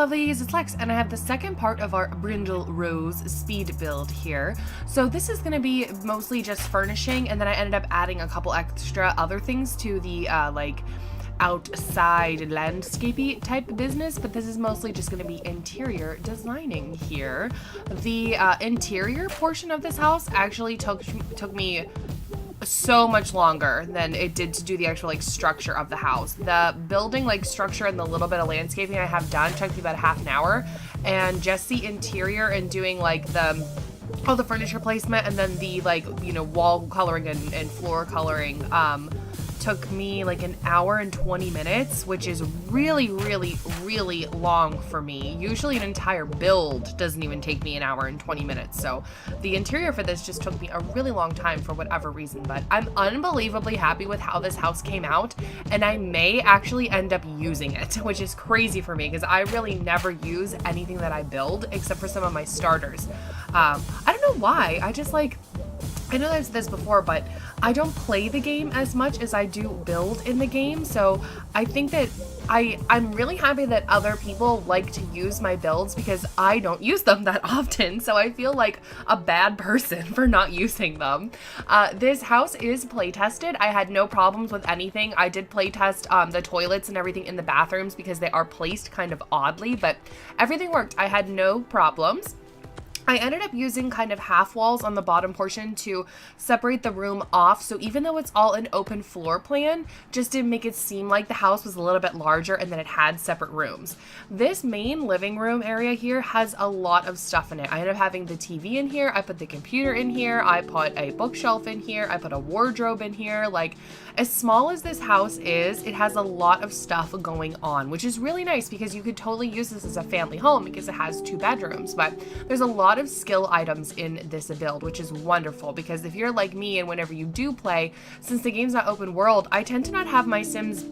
lovelies, it's Lex, and I have the second part of our Brindle Rose speed build here. So this is going to be mostly just furnishing, and then I ended up adding a couple extra other things to the like outside landscapey type business, but this is mostly just going to be interior designing here. The interior portion of this house actually took me so much longer than it did to do the actual like structure of the house. The building like structure and the little bit of landscaping I have done took me about half an hour, and just the interior and doing like all the furniture placement and then the like, you know, wall coloring and floor coloring took me like an hour and 20 minutes, which is really long for me. Usually an entire build doesn't even take me an hour and 20 minutes. So the interior for this just took me a really long time for whatever reason, but I'm unbelievably happy with how this house came out, and I may actually end up using it, which is crazy for me because I really never use anything that I build except for some of my starters. I don't know why. I know there's this before, but I don't play the game as much as I do build in the game, so I think that I'm really happy that other people like to use my builds because I don't use them that often, so I feel like a bad person for not using them. This house is play tested. I had no problems with anything. I did play test the toilets and everything in the bathrooms because they are placed kind of oddly, but everything worked. I had no problems. I ended up using kind of half walls on the bottom portion to separate the room off, so even though it's all an open floor plan, just to make it seem like the house was a little bit larger and that it had separate rooms. This main living room area here has a lot of stuff in it. I ended up having the TV in here, I put the computer in here, I put a bookshelf in here, I put a wardrobe in here. Like, as small as this house is, it has a lot of stuff going on, which is really nice because you could totally use this as a family home because it has 2 bedrooms, but there's a lot of skill items in this build, which is wonderful because if you're like me and whenever you do play, since the game's not open world, I tend to not have my Sims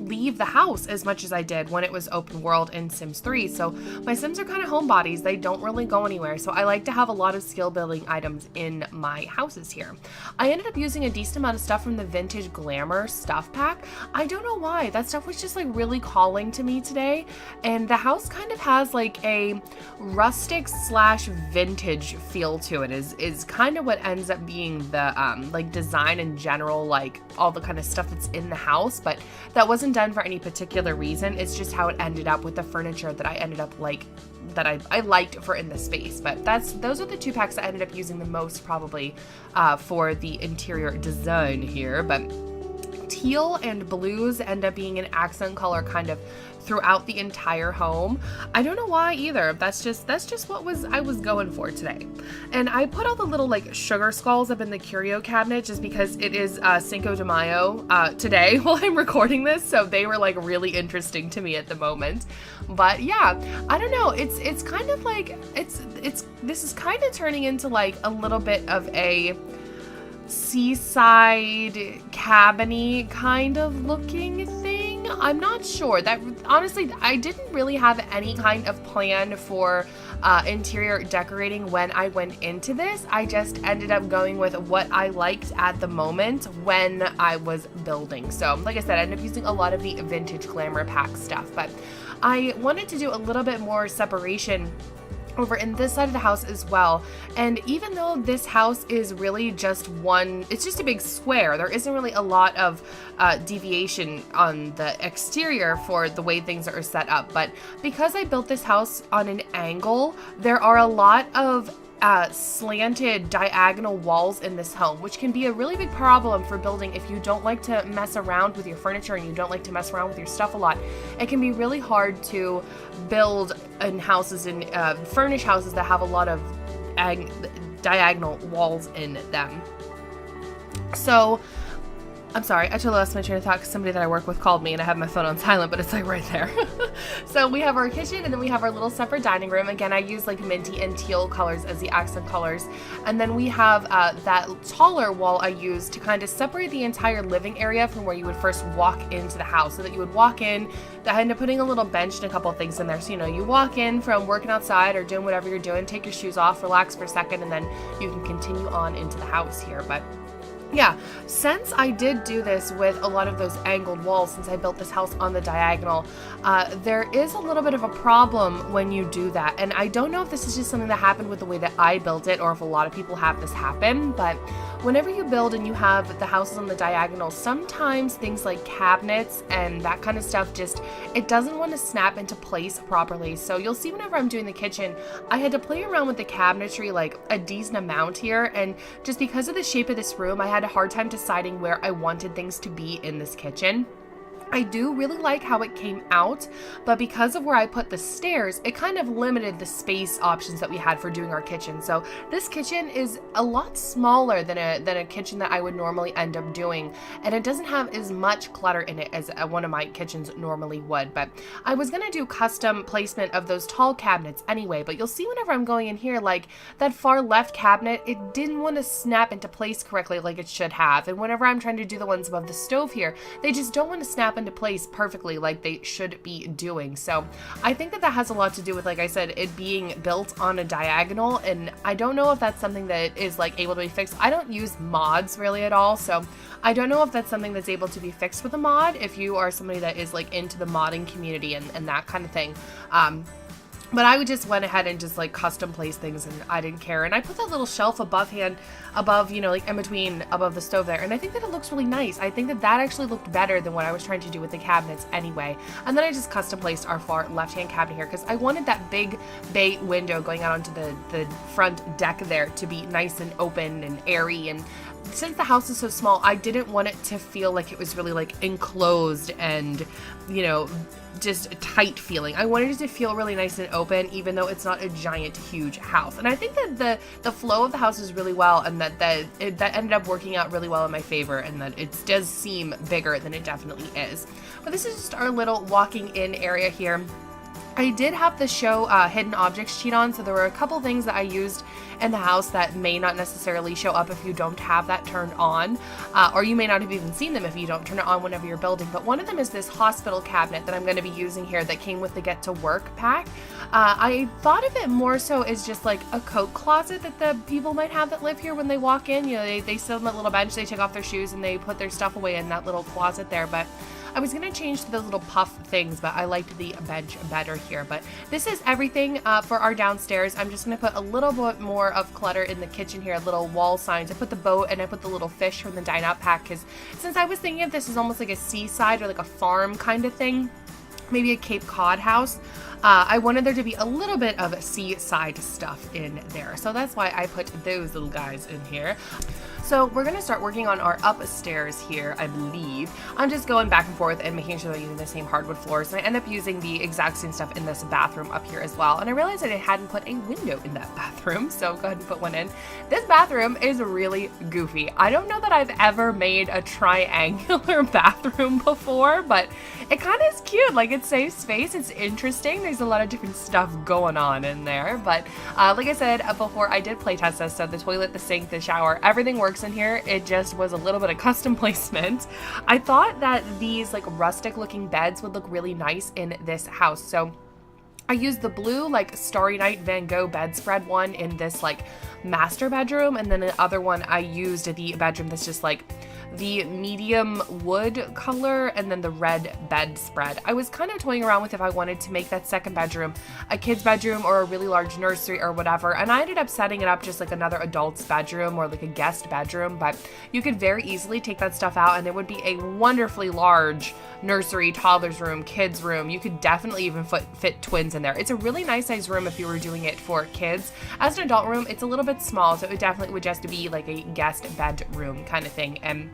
leave the house as much as I did when it was open world in Sims 3. So my Sims are kind of homebodies. They don't really go anywhere. So I like to have a lot of skill building items in my houses here. I ended up using a decent amount of stuff from the Vintage Glamour stuff pack. I don't know why. That stuff was just like really calling to me today. And the house kind of has like a rustic slash vintage feel to it is kind of what ends up being the like design in general, like all the kind of stuff that's in the house, but that wasn't done for any particular reason. It's just how it ended up with the furniture that I ended up I liked for in the space. But those are the 2 packs I ended up using the most probably for the interior design here. But teal and blues end up being an accent color kind of throughout the entire home. I don't know why either. That's just what I was going for today. And I put all the little like sugar skulls up in the curio cabinet just because it is Cinco de Mayo today while I'm recording this, so they were like really interesting to me at the moment. But yeah, I don't know. It's kind of like this is kind of turning into like a little bit of a seaside cabin-y kind of looking thing. I'm not sure. That honestly, I didn't really have any kind of plan for interior decorating when I went into this. I just ended up going with what I liked at the moment when I was building. So like I said, I ended up using a lot of the Vintage Glamour pack stuff, but I wanted to do a little bit more separation over in this side of the house as well. And even though this house is really just it's just a big square, there isn't really a lot of deviation on the exterior for the way things are set up. But because I built this house on an angle, there are a lot of slanted diagonal walls in this home, which can be a really big problem for building if you don't like to mess around with your furniture and you don't like to mess around with your stuff a lot. It can be really hard to build in houses and furnish houses that have a lot of diagonal walls in them. So I'm sorry, I totally lost my train of thought because somebody that I work with called me and I have my phone on silent, but it's like right there. So we have our kitchen and then we have our little separate dining room. Again, I use like minty and teal colors as the accent colors. And then we have that taller wall I use to kind of separate the entire living area from where you would first walk into the house. So that you would walk in, I ended up putting a little bench and a couple things in there. So, you know, you walk in from working outside or doing whatever you're doing, take your shoes off, relax for a second, and then you can continue on into the house here. But yeah, since I did do this with a lot of those angled walls, since I built this house on the diagonal, there is a little bit of a problem when you do that. And I don't know if this is just something that happened with the way that I built it, or if a lot of people have this happen, but whenever you build and you have the houses on the diagonal, sometimes things like cabinets and that kind of stuff it doesn't want to snap into place properly. So you'll see whenever I'm doing the kitchen, I had to play around with the cabinetry like a decent amount here, and just because of the shape of this room, I had a hard time deciding where I wanted things to be in this kitchen. I do really like how it came out, but because of where I put the stairs, it kind of limited the space options that we had for doing our kitchen. So this kitchen is a lot smaller than a kitchen that I would normally end up doing, and it doesn't have as much clutter in it as one of my kitchens normally would. But I was gonna do custom placement of those tall cabinets anyway, but you'll see whenever I'm going in here, like that far left cabinet, it didn't want to snap into place correctly like it should have. And whenever I'm trying to do the ones above the stove here, they just don't want to snap into place perfectly like they should be doing. So I think that has a lot to do with, like I said, it being built on a diagonal, and I don't know if that's something that is like able to be fixed. I don't use mods really at all, so I don't know if that's something that's able to be fixed with a mod if you are somebody that is like into the modding community and that kind of thing. But I would just went ahead and just like custom place things, and I didn't care. And I put that little shelf above, you know, like in between above the stove there. And I think that it looks really nice. I think that actually looked better than what I was trying to do with the cabinets anyway. And then I just custom placed our far left-hand cabinet here because I wanted that big bay window going out onto the front deck there to be nice and open and airy. And since the house is so small, I didn't want it to feel like it was really like enclosed and, you know, just tight feeling. I wanted it to feel really nice and open, even though it's not a giant, huge house. And I think that the flow of the house is really well, and that ended up working out really well in my favor, and that it does seem bigger than it definitely is. But this is just our little walking in area here. I did have the show hidden objects cheat on, so there were a couple things that I used in the house that may not necessarily show up if you don't have that turned on, or you may not have even seen them if you don't turn it on whenever you're building. But one of them is this hospital cabinet that I'm going to be using here that came with the Get to Work pack. I thought of it more so as just like a coat closet that the people might have that live here when they walk in. You know, they sit on that little bench, they take off their shoes, and they put their stuff away in that little closet there. But I was going to change to those little puff things, but I liked the bench better here. But this is everything for our downstairs. I'm just going to put a little bit more of clutter in the kitchen here, little wall signs. I put the boat and I put the little fish from the Dine Out pack, because since I was thinking of this as almost like a seaside or like a farm kind of thing, maybe a Cape Cod house, I wanted there to be a little bit of seaside stuff in there. So that's why I put those little guys in here. So we're going to start working on our upstairs here, I believe. I'm just going back and forth and making sure that I'm using the same hardwood floors. And I end up using the exact same stuff in this bathroom up here as well. And I realized that I hadn't put a window in that bathroom, so go ahead and put one in. This bathroom is really goofy. I don't know that I've ever made a triangular bathroom before, but it kind of is cute. Like, it saves space. It's interesting. There's a lot of different stuff going on in there. But like I said before, I did playtest this. So the toilet, the sink, the shower, everything works in here. It just was a little bit of custom placement. I thought that these like rustic looking beds would look really nice in this house. So I used the blue like Starry Night Van Gogh bedspread one in this like master bedroom, and then the other one I used the bedroom that's just like the medium wood color and then the red bedspread. I was kind of toying around with if I wanted to make that second bedroom a kid's bedroom or a really large nursery or whatever, and I ended up setting it up just like another adult's bedroom or like a guest bedroom. But you could very easily take that stuff out and it would be a wonderfully large nursery, toddler's room, kids room. You could definitely even fit twins in there. It's a really nice size room if you were doing it for kids. As an adult room, it's a little bit small, so it definitely would just be like a guest bedroom kind of thing. And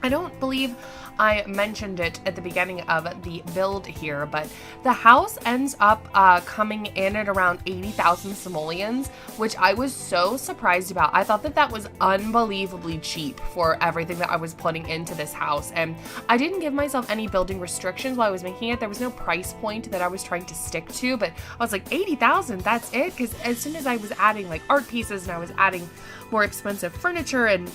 I don't believe I mentioned it at the beginning of the build here, but the house ends up coming in at around 80,000 simoleons, which I was so surprised about. I thought that was unbelievably cheap for everything that I was putting into this house, and I didn't give myself any building restrictions while I was making it. There was no price point that I was trying to stick to, but I was like, 80,000, that's it? Because as soon as I was adding like art pieces and I was adding more expensive furniture and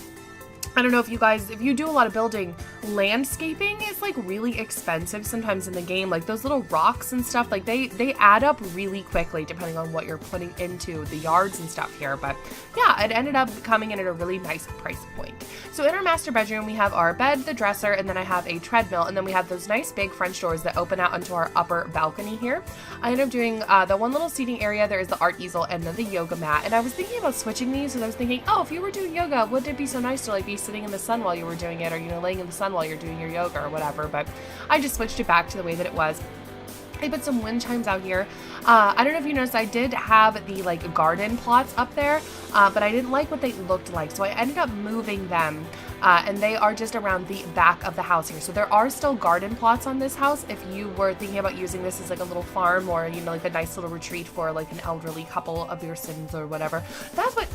I don't know if you guys, if you do a lot of building, landscaping is like really expensive sometimes in the game. Like those little rocks and stuff, like they add up really quickly depending on what you're putting into the yards and stuff here. But yeah, it ended up coming in at a really nice price point. So in our master bedroom, we have our bed, the dresser, and then I have a treadmill, and then we have those nice big French doors that open out onto our upper balcony here. I ended up doing the one little seating area. There is the art easel and then the yoga mat. And I was thinking about switching these, and I was thinking, oh, if you were doing yoga, wouldn't it be so nice to like be sitting in the sun while you were doing it, or you know, laying in the sun while you're doing your yoga or whatever. But I just switched it back to the way that it was. I put some wind chimes out here. I don't know if you noticed, I did have the like garden plots up there, but I didn't like what they looked like, so I ended up moving them, and they are just around the back of the house here. So there are still garden plots on this house if you were thinking about using this as like a little farm, or you know, like a nice little retreat for like an elderly couple of your Sims or whatever.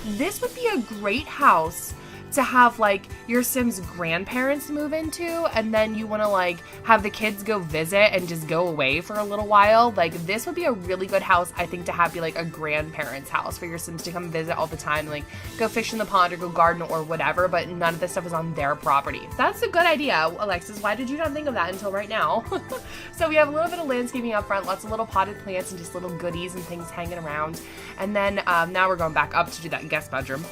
This would be a great house to have like your Sims grandparents move into, and then you want to like have the kids go visit and just go away for a little while. Like this would be a really good house, I think, to have be like a grandparents house for your Sims to come visit all the time, like go fish in the pond or go garden or whatever, but none of this stuff is on their property. That's a good idea, Alexis. Why did you not think of that until right now? So we have a little bit of landscaping up front, lots of little potted plants and just little goodies and things hanging around. And then now we're going back up to do that guest bedroom.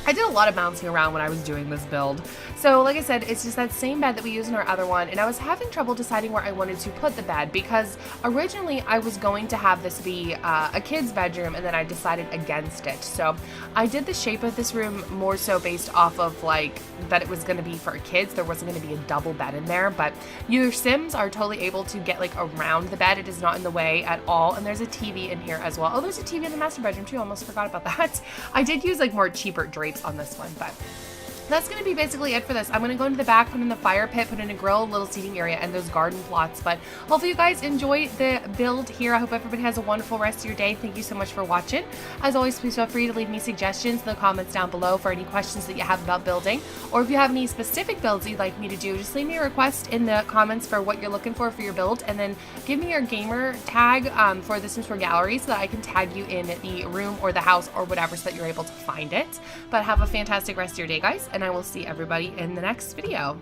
I did a lot of bouncing around when I was doing this build. So like I said, it's just that same bed that we use in our other one, and I was having trouble deciding where I wanted to put the bed, because originally I was going to have this be a kid's bedroom, and then I decided against it. So I did the shape of this room more so based off of like that it was going to be for kids. There wasn't going to be a double bed in there, but your Sims are totally able to get like around the bed. It is not in the way at all, and there's a TV in here as well. Oh, there's a TV in the master bedroom too. I almost forgot about that. I did use like more cheaper drapes on this one, but that's going to be basically it for this. I'm going to go into the back, put in the fire pit, put in a grill, little seating area, and those garden plots. But hopefully you guys enjoy the build here. I hope everybody has a wonderful rest of your day. Thank you so much for watching. As always, please feel free to leave me suggestions in the comments down below for any questions that you have about building. Or if you have any specific builds you'd like me to do, just leave me a request in the comments for what you're looking for your build. And then give me your gamer tag for the Sims 4 gallery so that I can tag you in the room or the house or whatever so that you're able to find it. But have a fantastic rest of your day, guys, and I will see everybody in the next video.